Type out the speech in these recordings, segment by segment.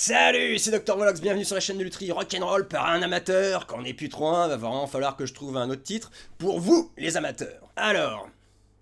Salut, c'est Dr. Volox, bienvenue sur la chaîne de Lutri Rock'n'Roll par un amateur. Quand on n'est plus trop un, va vraiment falloir que je trouve un autre titre pour vous, les amateurs. Alors,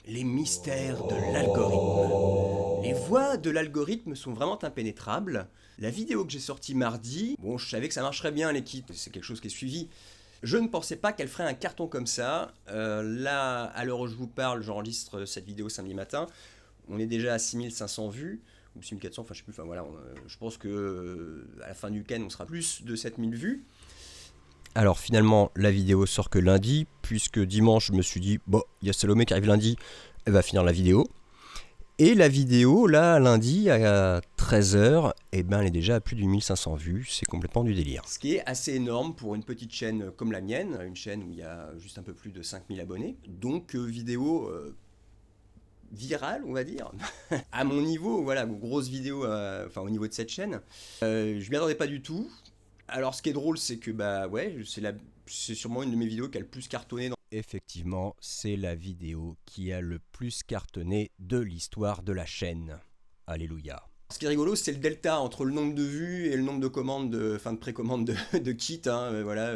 les mystères de l'algorithme. Les voies de l'algorithme sont vraiment impénétrables. La vidéo que j'ai sortie mardi, bon, je savais que ça marcherait bien les kits, c'est quelque chose qui est suivi. Je ne pensais pas qu'elle ferait un carton comme ça. Là, à l'heure où je vous parle, j'enregistre cette vidéo samedi matin. On est déjà à 6500 vues. Ou 6400, enfin je sais plus, enfin voilà, je pense que à la fin du week-end on sera plus de 7000 vues. Alors finalement la vidéo sort que lundi, puisque dimanche je me suis dit, bon, il y a Salomé qui arrive lundi, elle va finir la vidéo. Et la vidéo, là, lundi à 13h, eh ben, elle est déjà à plus de 1500 vues, c'est complètement du délire. Ce qui est assez énorme pour une petite chaîne comme la mienne, une chaîne où il y a juste un peu plus de 5000 abonnés. Donc vidéo... virale, on va dire, à mon niveau, voilà, grosse vidéo, enfin au niveau de cette chaîne. Je m'y attendais pas du tout. Alors ce qui est drôle, c'est que bah ouais, c'est sûrement une de mes vidéos qui a le plus cartonné. Effectivement, c'est la vidéo qui a le plus cartonné de l'histoire de la chaîne. Alléluia. Ce qui est rigolo, c'est le delta entre le nombre de vues et le nombre de commandes, de précommandes de kits. Voilà,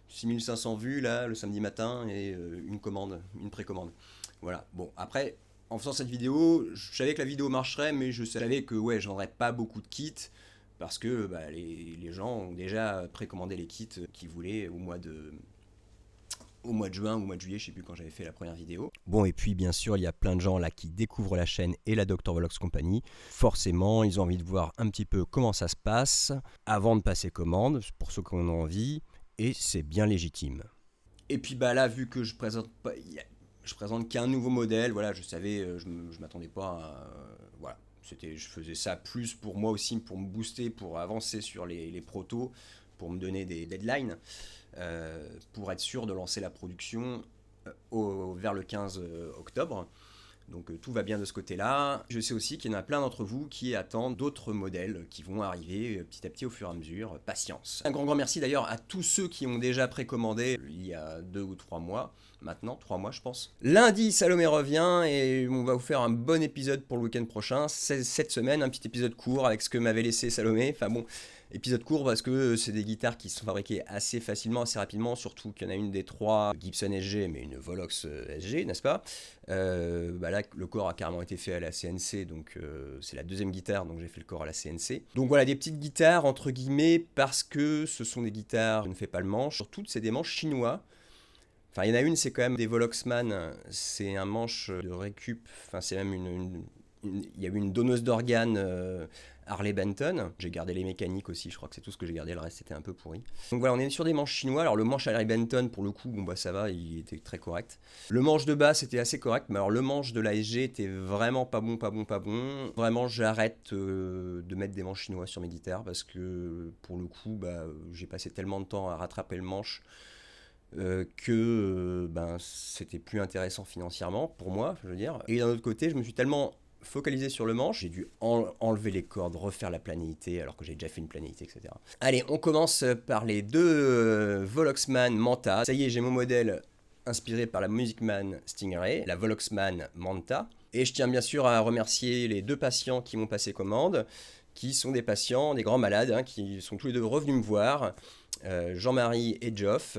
6500 vues là le samedi matin et une commande, une précommande. Voilà. Bon, après, en faisant cette vidéo, je savais que la vidéo marcherait, mais je savais que ouais, je vendrais pas beaucoup de kits parce que bah, les gens ont déjà précommandé les kits qu'ils voulaient au mois de juin ou au mois de juillet, je sais plus quand j'avais fait la première vidéo. Bon, et puis bien sûr, il y a plein de gens là qui découvrent la chaîne et la Dr. Volox Company. Forcément, ils ont envie de voir un petit peu comment ça se passe avant de passer commande, pour ceux qui en ont envie, et c'est bien légitime. Et puis bah là, vu que je présente qu'un nouveau modèle, voilà, je savais, je m'attendais pas à, voilà, je faisais ça plus pour moi aussi, pour me booster, pour avancer sur les protos, pour me donner des deadlines, pour être sûr de lancer la production vers le 15 octobre. Donc tout va bien de ce côté-là. Je sais aussi qu'il y en a plein d'entre vous qui attendent d'autres modèles qui vont arriver petit à petit au fur et à mesure. Patience. Un grand merci d'ailleurs à tous ceux qui ont déjà précommandé il y a 2 ou 3 mois. Maintenant, 3 mois je pense. Lundi, Salomé revient et on va vous faire un bon épisode pour le week-end prochain. Cette semaine, un petit épisode court avec ce que m'avait laissé Salomé. Enfin bon, épisode court parce que c'est des guitares qui sont fabriquées assez facilement, assez rapidement, surtout qu'il y en a une des 3 Gibson SG, mais une Volox SG, n'est-ce pas? Bah là, le corps a carrément été fait à la CNC, donc c'est la deuxième guitare, donc j'ai fait le corps à la CNC. Donc voilà, des petites guitares, entre guillemets, parce que ce sont des guitares, je ne fais pas le manche, surtout c'est des manches chinois. Enfin, il y en a une, c'est quand même des Voloxman, c'est un manche de récup, enfin c'est même il y a eu une donneuse d'organes Harley Benton. J'ai gardé les mécaniques aussi, je crois que c'est tout ce que j'ai gardé, le reste c'était un peu pourri. Donc voilà, on est sur des manches chinois. Alors le manche Harley Benton, pour le coup, bon bah ça va, il était très correct. Le manche de basse était assez correct, mais alors le manche de la SG était vraiment pas bon. Vraiment, j'arrête de mettre des manches chinois sur mes guitares parce que pour le coup, bah, j'ai passé tellement de temps à rattraper le manche. Que ben, c'était plus intéressant financièrement pour moi, je veux dire. Et d'un autre côté, je me suis tellement focalisé sur le manche, j'ai dû enlever les cordes, refaire la planéité, alors que j'ai déjà fait une planéité, etc. Allez, on commence par les deux Voloxman Manta. Ça y est, j'ai mon modèle inspiré par la Musicman Stingray, la Voloxman Manta. Et je tiens bien sûr à remercier les 2 patients qui m'ont passé commande, qui sont des patients, des grands malades, qui sont tous les 2 revenus me voir. Jean-Marie et Geoff.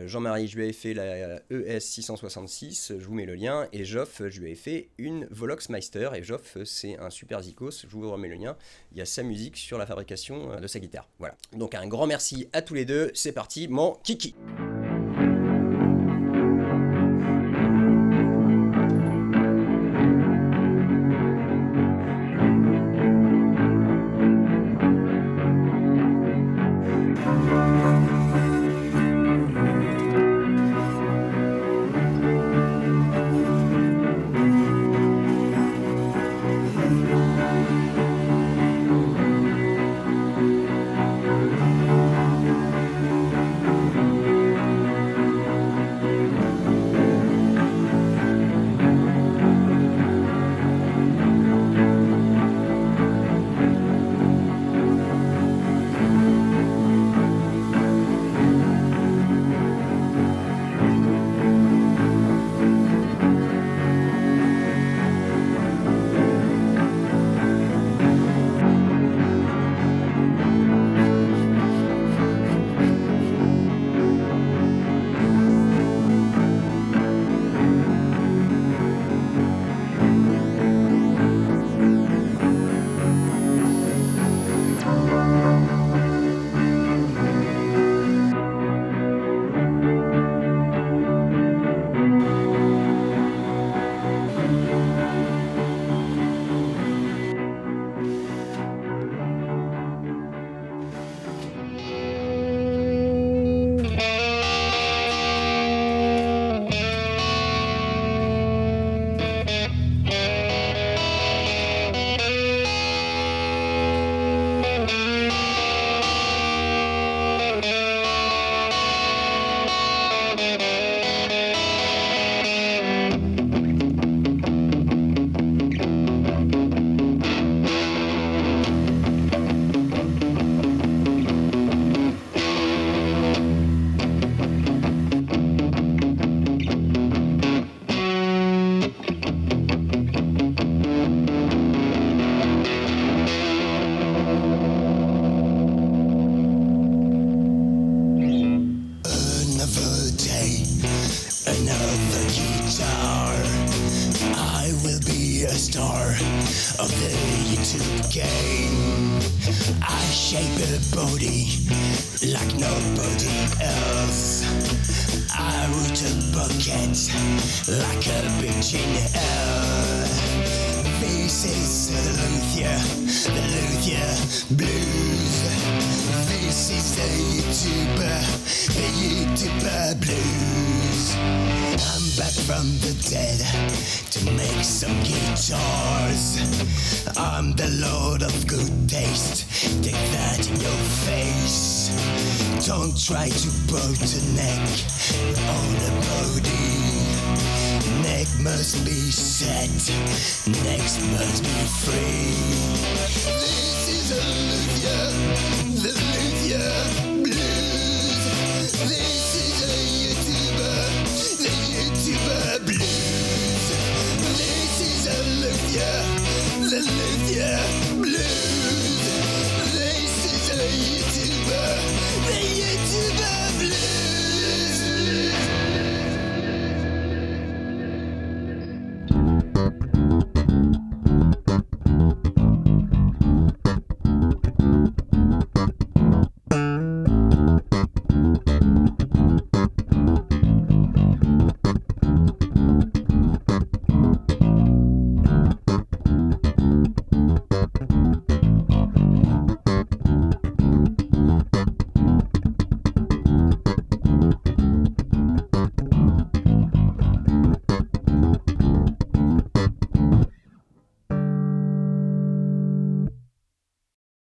Jean-Marie, je lui avais fait la ES 666, je vous mets le lien, et Geoff, je lui avais fait une Voloxmeister, et Geoff, c'est un super zikos, je vous remets le lien, il y a sa musique sur la fabrication de sa guitare. Voilà. Donc un grand merci à tous les 2, c'est parti, mon kiki. of the YouTube game. I shape a body like nobody else. I root a bucket like a bitch in hell. This is the Luthier Blues. This is the YouTuber Blues. I'm back from the dead to make some guitars. I'm the lord of good taste, take that in your face. Don't try to put a neck on a body. Neck must be set, necks must be free. This is a the Luthier Blues. This is a the YouTuber Blues. This is a the Luthier Blues. This is a the YouTuber Blues.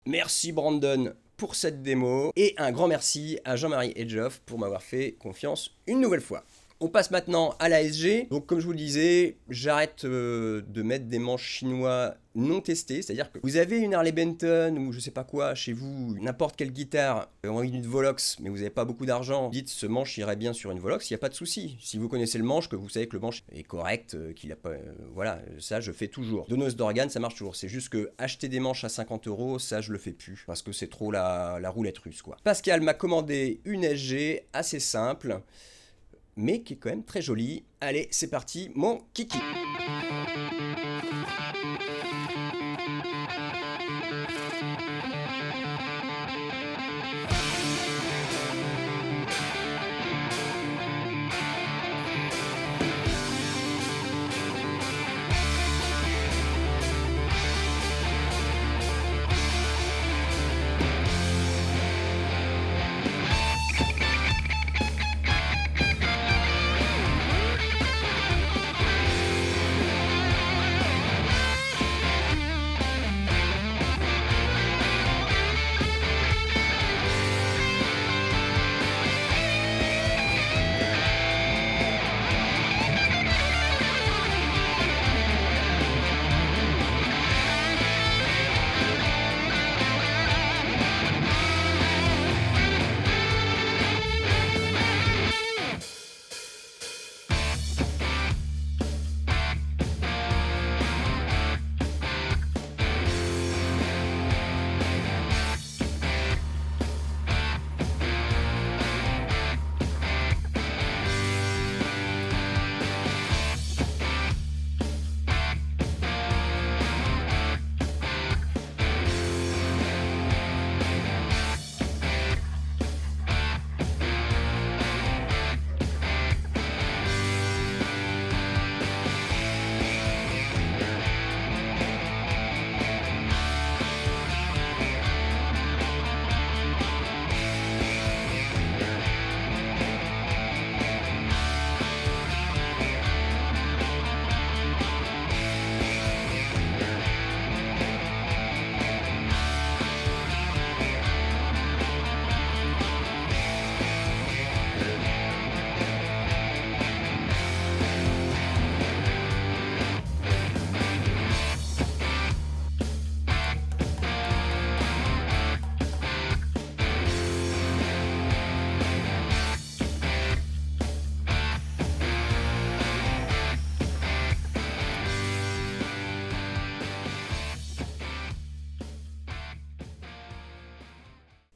Merci Brandon pour cette démo et un grand merci à Jean-Marie Edjoff pour m'avoir fait confiance une nouvelle fois. On passe maintenant à l'ASG. Donc comme je vous le disais, j'arrête de mettre des manches chinois non testés. C'est-à-dire que vous avez une Harley Benton ou je sais pas quoi chez vous, n'importe quelle guitare en une Volox, mais vous n'avez pas beaucoup d'argent, dites ce manche irait bien sur une Volox, il n'y a pas de souci. Si vous connaissez le manche, que vous savez que le manche est correct, qu'il a pas... voilà, ça je fais toujours. Donneuse d'organes, ça marche toujours. C'est juste que acheter des manches à 50 €, ça je le fais plus. Parce que c'est trop la roulette russe quoi. Pascal m'a commandé une SG assez simple, mais qui est quand même très jolie. Allez, c'est parti, mon kiki.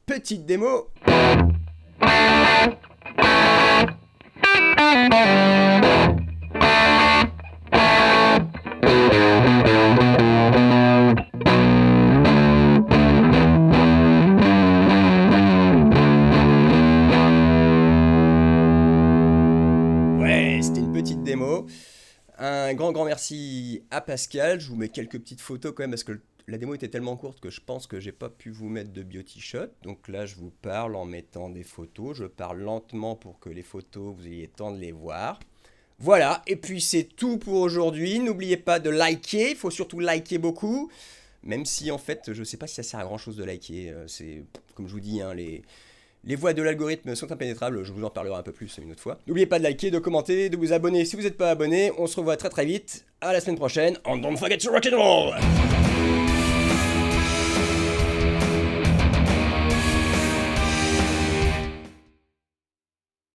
Petite démo. Un grand merci à Pascal. Je vous mets quelques petites photos quand même parce que la démo était tellement courte que je pense que j'ai pas pu vous mettre de beauty shot. Donc là, je vous parle en mettant des photos. Je parle lentement pour que les photos, vous ayez le temps de les voir. Voilà, et puis c'est tout pour aujourd'hui. N'oubliez pas de liker, il faut surtout liker beaucoup. Même si en fait, je sais pas si ça sert à grand chose de liker. C'est, comme je vous dis, hein, les voies de l'algorithme sont impénétrables. Je vous en parlerai un peu plus une autre fois. N'oubliez pas de liker, de commenter, de vous abonner si vous n'êtes pas abonné. On se revoit très vite. À la semaine prochaine. And don't forget to rock and roll!